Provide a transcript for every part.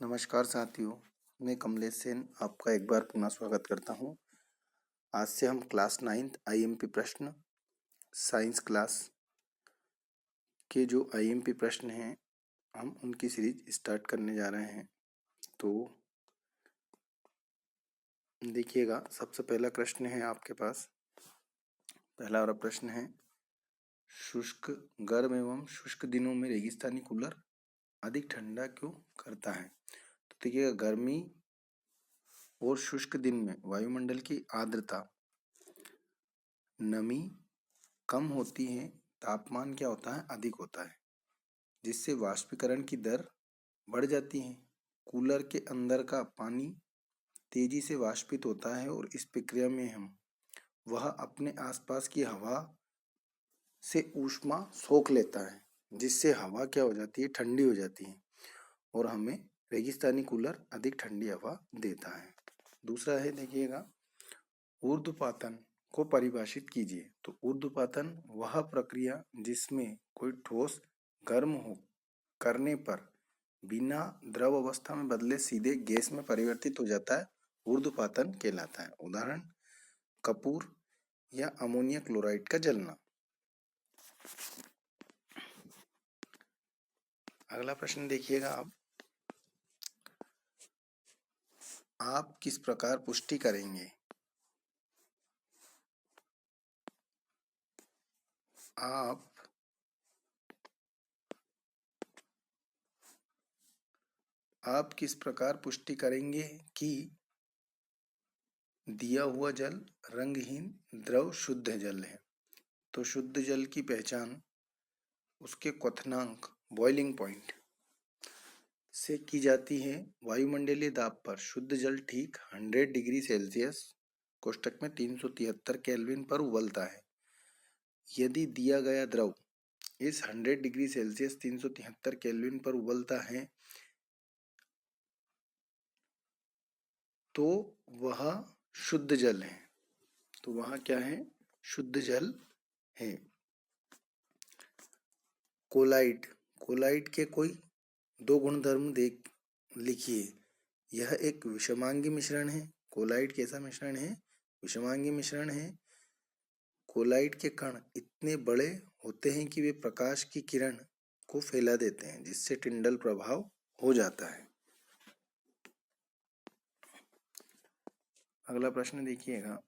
नमस्कार साथियों, मैं कमलेश सेन आपका एक बार पुनः स्वागत करता हूँ। आज से हम क्लास 9th आईएमपी प्रश्न साइंस क्लास के जो आईएमपी प्रश्न हैं हम उनकी सीरीज स्टार्ट करने जा रहे हैं। तो देखिएगा, सबसे पहला प्रश्न है आपके पास। पहला वाला प्रश्न है, शुष्क गर्म एवं शुष्क दिनों में रेगिस्तानी कूलर अधिक ठंडा क्यों करता है? तो देखिएगा, गर्मी और शुष्क दिन में वायुमंडल की आर्द्रता, नमी कम होती है, तापमान क्या होता है? अधिक होता है, जिससे वाष्पीकरण की दर बढ़ जाती है। कूलर के अंदर का पानी तेजी से वाष्पित होता है और इस प्रक्रिया में वह अपने आसपास की हवा से ऊष्मा सोख लेता है, जिससे हवा क्या हो जाती है? ठंडी हो जाती है और हमें रेगिस्तानी कूलर अधिक ठंडी हवा देता है। दूसरा है, देखिएगा, ऊर्ध्वपातन को परिभाषित कीजिए। तो ऊर्ध्वपातन वह प्रक्रिया जिसमें कोई ठोस गर्म हो करने पर बिना द्रव अवस्था में बदले सीधे गैस में परिवर्तित हो जाता है, ऊर्ध्वपातन कहलाता है। उदाहरण, कपूर या अमोनिया क्लोराइड का जलना। अगला प्रश्न देखिएगा आप किस प्रकार पुष्टि करेंगे? आप किस प्रकार पुष्टि करेंगे कि दिया हुआ जल रंगहीन द्रव शुद्ध जल है? तो शुद्ध जल की पहचान उसके क्वथनांक, बॉइलिंग पॉइंट से की जाती है। वायुमंडलीय दाब पर शुद्ध जल ठीक 100 डिग्री सेल्सियस कोष्टक में 373 केल्विन पर उबलता है। यदि दिया गया द्रव इस 100 डिग्री सेल्सियस 373 केल्विन पर उबलता है तो वह शुद्ध जल है। तो वह क्या है? शुद्ध जल है। कोलाइड के कोई दो गुणधर्म लिखिए। यह एक विषमांगी मिश्रण है। कोलाइड कैसा मिश्रण है? विषमांगी मिश्रण है। कोलाइड के कण इतने बड़े होते हैं कि वे प्रकाश की किरण को फैला देते हैं, जिससे टिंडल प्रभाव हो जाता है। अगला प्रश्न देखिएगा,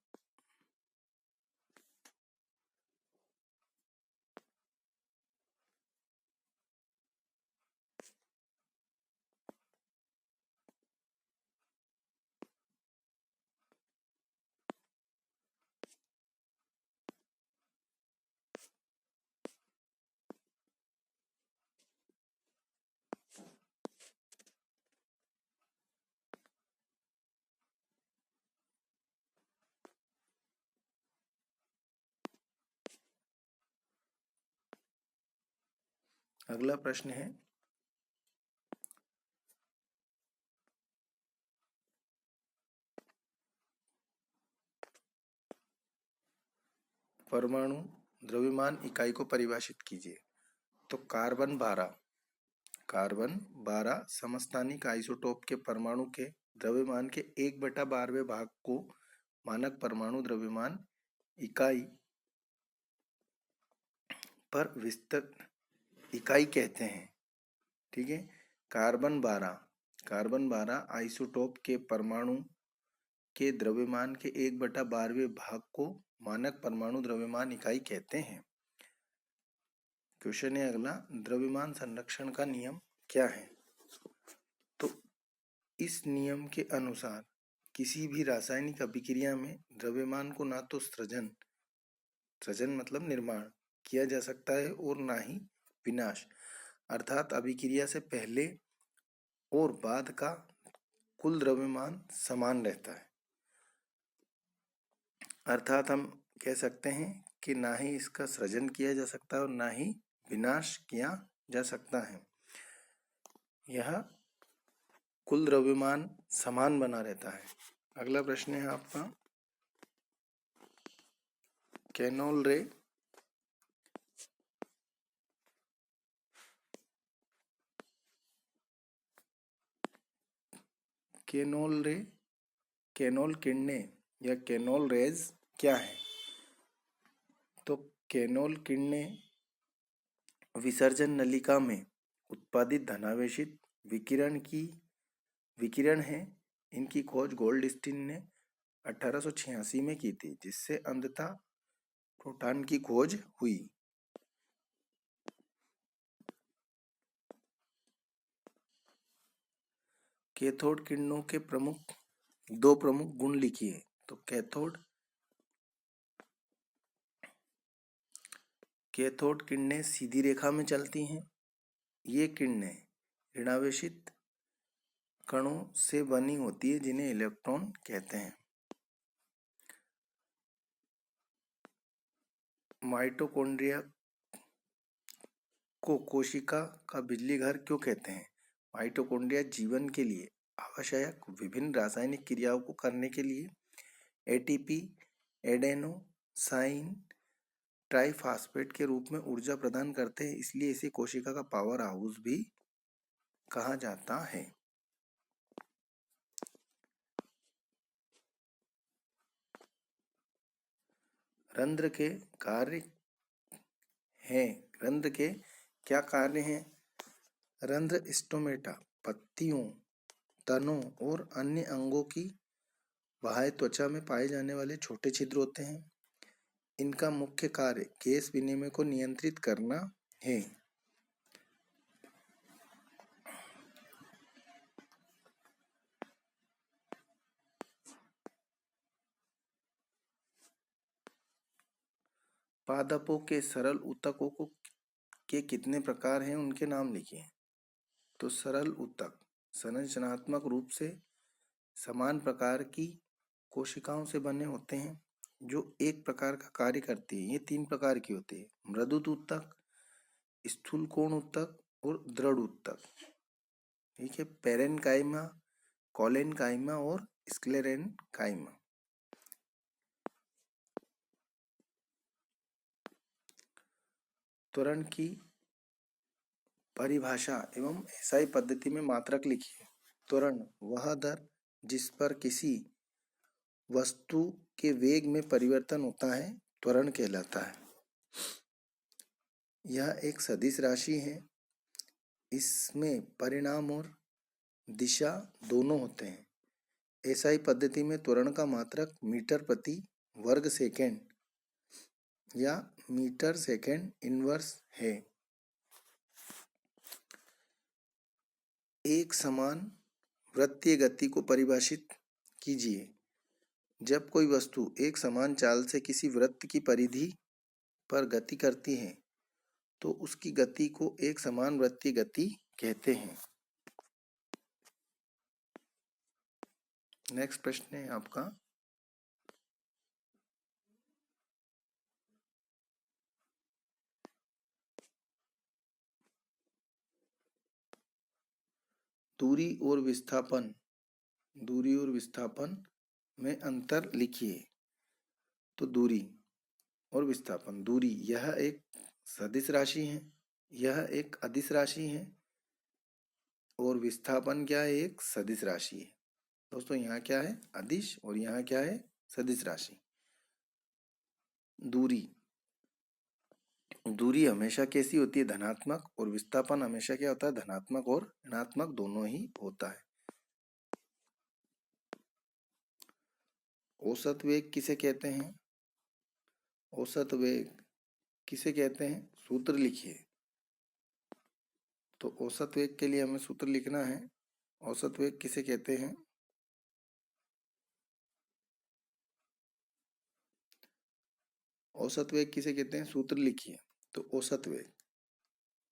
अगला प्रश्न है, परमाणु द्रव्यमान इकाई को परिभाषित कीजिए। तो कार्बन 12 समस्थानिक आइसोटोप के परमाणु के द्रव्यमान के 1/12वें भाग को मानक परमाणु द्रव्यमान इकाई पर विस्तृत इकाई कहते हैं। ठीक है। कार्बन 12 आइसोटोप के परमाणु के द्रव्यमान के 1/12वें भाग को मानक परमाणु द्रव्यमान इकाई कहते हैं। क्वेश्चन है अगला, द्रव्यमान संरक्षण का नियम क्या है? तो इस नियम के अनुसार किसी भी रासायनिक अभिक्रिया में द्रव्यमान को ना तो सृजन मतलब निर्माण किया जा सकता है और ना ही विनाश, अर्थात अभिक्रिया से पहले और बाद का कुल द्रव्यमान समान रहता है। अर्थात हम कह सकते हैं कि ना ही इसका सृजन किया जा सकता है और ना ही विनाश किया जा सकता है। यह कुल द्रव्यमान समान बना रहता है। अगला प्रश्न है आपका, कैनोल रे केनोल रे, केनोल किरणें या केनोल रेज क्या है? तो केनोल किरणें विसर्जन नलिका में उत्पादित धनावेशित विकिरण है। इनकी खोज गोल्डस्टीन ने 1886 में की थी, जिससे अंततः प्रोटॉन की खोज हुई। कैथोड किरणों के दो प्रमुख गुण लिखिए। तो कैथोड किरणें सीधी रेखा में चलती हैं। ये किरणें ऋणावेशित कणों से बनी होती है, जिन्हें इलेक्ट्रॉन कहते हैं। माइटोकॉन्ड्रिया को कोशिका का बिजली घर क्यों कहते हैं? माइटोकॉन्ड्रिया जीवन के लिए आवश्यक विभिन्न रासायनिक क्रियाओं को करने के लिए एटीपी, एडेनोसाइन ट्राइफॉस्फेट के रूप में ऊर्जा प्रदान करते हैं, इसलिए इसे कोशिका का पावर हाउस भी कहा जाता है। रंध्र के कार्य हैं। रंध्र के क्या कार्य हैं? रंध्र स्टोमेटा, पत्तियों, तनों और अन्य अंगों की बाह्य त्वचा में पाए जाने वाले छोटे छिद्र होते हैं। इनका मुख्य कार्य गैस विनिमय को नियंत्रित करना है। पादपों के सरल ऊतकों के कितने प्रकार हैं, उनके नाम लिखिए। तो सरल ऊतक संरचनात्मक रूप से समान प्रकार की कोशिकाओं से बने होते हैं, जो एक प्रकार का कार्य करती है। ये 3 प्रकार की होती है: मृदु ऊतक, स्थूल कोण ऊतक और दृढ़ ऊतक। ठीक है, पेरेनकाइमा, कोलेनकाइमा और स्क्लेरेनकाइमा। त्वरण की परिभाषा एवं एसआई पद्धति में मात्रक लिखिए। त्वरण वह दर जिस पर किसी वस्तु के वेग में परिवर्तन होता है, त्वरण कहलाता है। यह एक सदिश राशि है। इसमें परिमाण और दिशा दोनों होते हैं। एसआई पद्धति में त्वरण का मात्रक मीटर प्रति वर्ग सेकेंड या मीटर सेकेंड इनवर्स है। एक समान वृत्तीय गति को परिभाषित कीजिए। जब कोई वस्तु एक समान चाल से किसी वृत्त की परिधि पर गति करती है, तो उसकी गति को एक समान वृत्तीय गति कहते हैं। नेक्स्ट प्रश्न है आपका, दूरी और विस्थापन में अंतर लिखिए। तो दूरी और विस्थापन, दूरी यह एक सदिश राशि है, यह एक अदिश राशि है, और विस्थापन क्या है? एक सदिश राशि है। दोस्तों यहाँ क्या है? अदिश, और यहाँ क्या है? सदिश राशि। दूरी हमेशा कैसी होती है? धनात्मक। और विस्थापन हमेशा क्या होता है? धनात्मक और ऋणात्मक दोनों ही होता है। औसत वेग किसे कहते हैं? औसत वेग किसे कहते हैं? सूत्र लिखिए। तो औसत वेग के लिए हमें सूत्र लिखना है। औसत वेग किसे कहते हैं? औसत वेग किसे कहते हैं? सूत्र लिखिए। तो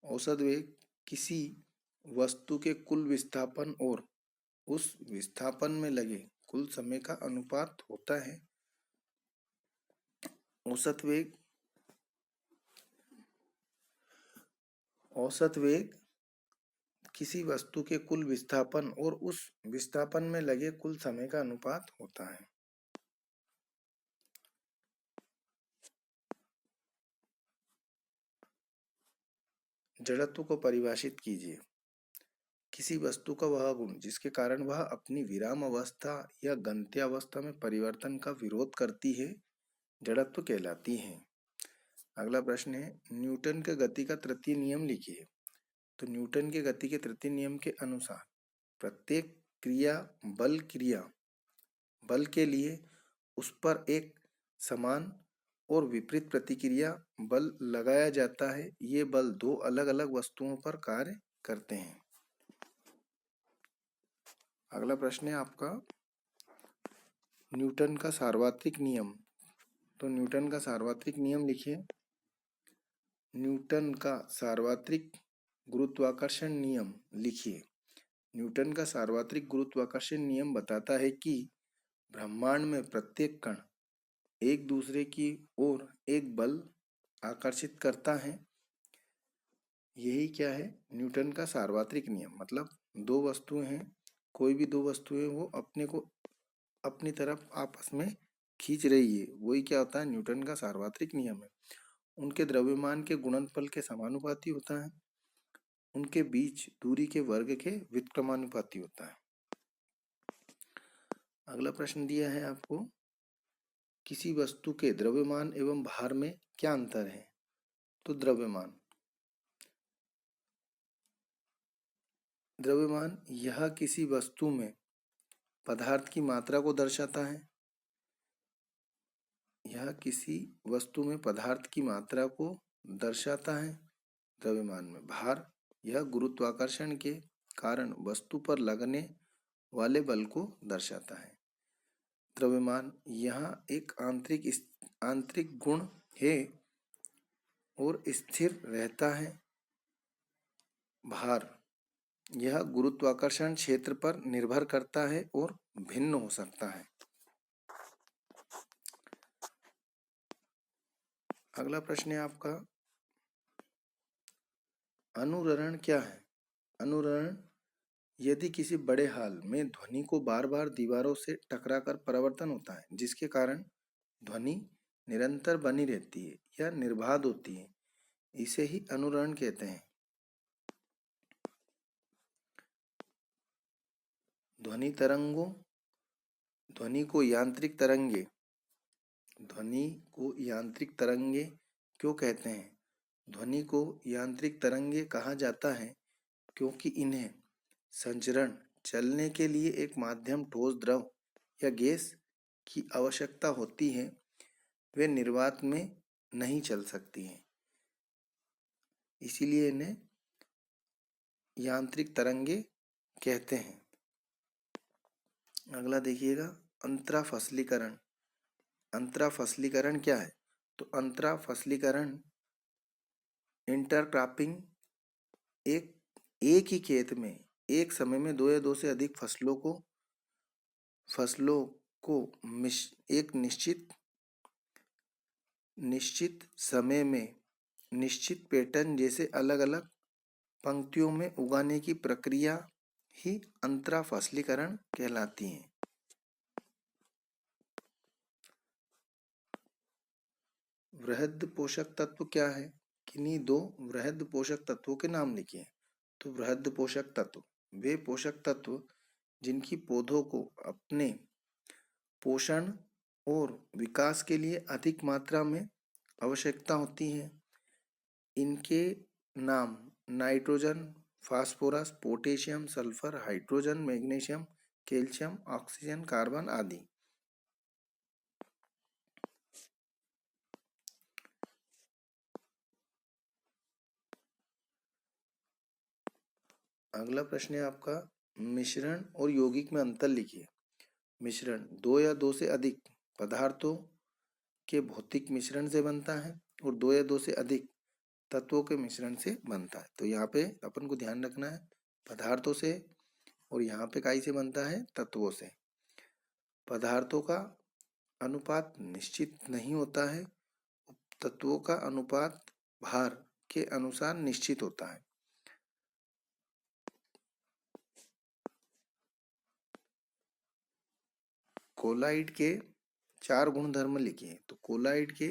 औसत वेग किसी वस्तु के कुल विस्थापन और उस विस्थापन में लगे कुल समय का अनुपात होता है। औसत वेग किसी वस्तु के कुल विस्थापन और उस विस्थापन में लगे कुल समय का अनुपात होता है। जड़त्व को परिभाषित कीजिए। किसी वस्तु का वह गुण जिसके कारण वह अपनी विराम अवस्था या गंत्य अवस्था में परिवर्तन का विरोध करती है, जड़त्व कहलाती है। अगला प्रश्न है, न्यूटन के गति का तृतीय नियम लिखिए। तो न्यूटन के गति के तृतीय नियम के अनुसार प्रत्येक बल के लिए उस पर एक समान और विपरीत प्रतिक्रिया बल लगाया जाता है। ये बल दो अलग अलग वस्तुओं पर कार्य करते हैं। अगला प्रश्न है आपका, न्यूटन का सार्वत्रिक नियम। तो न्यूटन का सार्वत्रिक नियम लिखिए। न्यूटन का सार्वत्रिक गुरुत्वाकर्षण नियम लिखिए। न्यूटन का सार्वत्रिक गुरुत्वाकर्षण नियम बताता है कि ब्रह्मांड में प्रत्येक कण एक दूसरे की ओर एक बल आकर्षित करता है। यही क्या है, न्यूटन का सार्वत्रिक नियम। मतलब दो वस्तुएं हैं, कोई भी दो वस्तुएं वो अपने को अपनी तरफ आपस में खींच रही है, वही क्या होता है, न्यूटन का सार्वत्रिक नियम है। उनके द्रव्यमान के गुणनफल के समानुपाती होता है, उनके बीच दूरी के वर्ग के व्युत्क्रमानुपाती होता है। अगला प्रश्न दिया है आपको, किसी वस्तु के द्रव्यमान एवं भार में क्या अंतर है। तो द्रव्यमान यह किसी वस्तु में पदार्थ की मात्रा को दर्शाता है। यह किसी वस्तु में पदार्थ की मात्रा को दर्शाता है द्रव्यमान में। भार यह गुरुत्वाकर्षण के कारण वस्तु पर लगने वाले बल को दर्शाता है। द्रव्यमान यह एक आंतरिक गुण है और स्थिर रहता है। भार यह गुरुत्वाकर्षण क्षेत्र पर निर्भर करता है और भिन्न हो सकता है। अगला प्रश्न है आपका, अनुरणन क्या है। अनुरणन यदि किसी बड़े हॉल में ध्वनि को बार बार दीवारों से टकराकर परावर्तन होता है, जिसके कारण ध्वनि निरंतर बनी रहती है या निर्बाध होती है, इसे ही अनुरणन कहते हैं। ध्वनि को यांत्रिक तरंगे क्यों कहते हैं। ध्वनि को यांत्रिक तरंगे कहा जाता है क्योंकि इन्हें संचरण चलने के लिए एक माध्यम ठोस, द्रव या गैस की आवश्यकता होती है। वे निर्वात में नहीं चल सकती हैं, इसीलिए इन्हें यांत्रिक तरंगे कहते हैं। अगला देखिएगा, अंतराफसलीकरण। अंतराफसलीकरण क्या है। तो अंतराफसलीकरण इंटरक्रॉपिंग एक ही खेत में एक समय में दो या दो से अधिक फसलों को एक निश्चित समय में निश्चित पैटर्न जैसे अलग अलग पंक्तियों में उगाने की प्रक्रिया ही अंतराफसलीकरण कहलाती है। वृहद पोषक तत्व क्या है। किन्हीं दो वृहद पोषक तत्वों के नाम लिखिए। तो वृहद पोषक तत्व वे पोषक तत्व जिनकी पौधों को अपने पोषण और विकास के लिए अधिक मात्रा में आवश्यकता होती है। इनके नाम nitrogen, phosphorus, potassium, sulphur, hydrogen, magnesium, calcium, oxygen, carbon आदि। अगला प्रश्न है आपका, मिश्रण और यौगिक में अंतर लिखिए। मिश्रण दो या दो से अधिक पदार्थों के भौतिक मिश्रण से बनता है और दो या दो से अधिक तत्वों के मिश्रण से बनता है। तो यहाँ पे अपन को ध्यान रखना है पदार्थों से, और यहाँ पे काई से बनता है, तत्वों से। पदार्थों का अनुपात निश्चित नहीं होता है, तत्वों का अनुपात भार के अनुसार निश्चित होता है। कोलाइड के 4 गुणधर्म लिखिए। तो कोलाइड के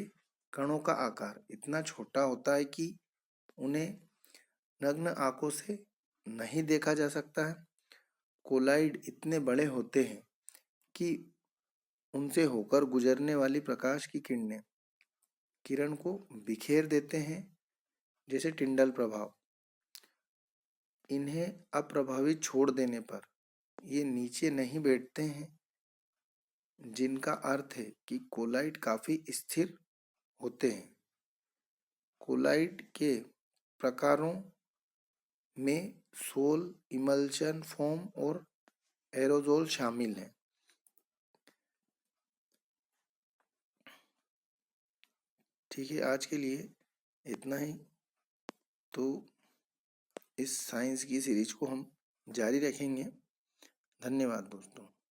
कणों का आकार इतना छोटा होता है कि उन्हें नग्न आंखों से नहीं देखा जा सकता है। कोलाइड इतने बड़े होते हैं कि उनसे होकर गुजरने वाली प्रकाश की किरणें किरण को बिखेर देते हैं, जैसे टिंडल प्रभाव। इन्हें अप्रभावित छोड़ देने पर ये नीचे नहीं बैठते हैं, जिनका अर्थ है कि कोलाइड काफी स्थिर होते हैं। कोलाइड के प्रकारों में सोल, इमल्शन फोम और एरोजोल शामिल हैं। ठीक है, आज के लिए इतना ही। तो इस साइंस की सीरीज को हम जारी रखेंगे। धन्यवाद दोस्तों।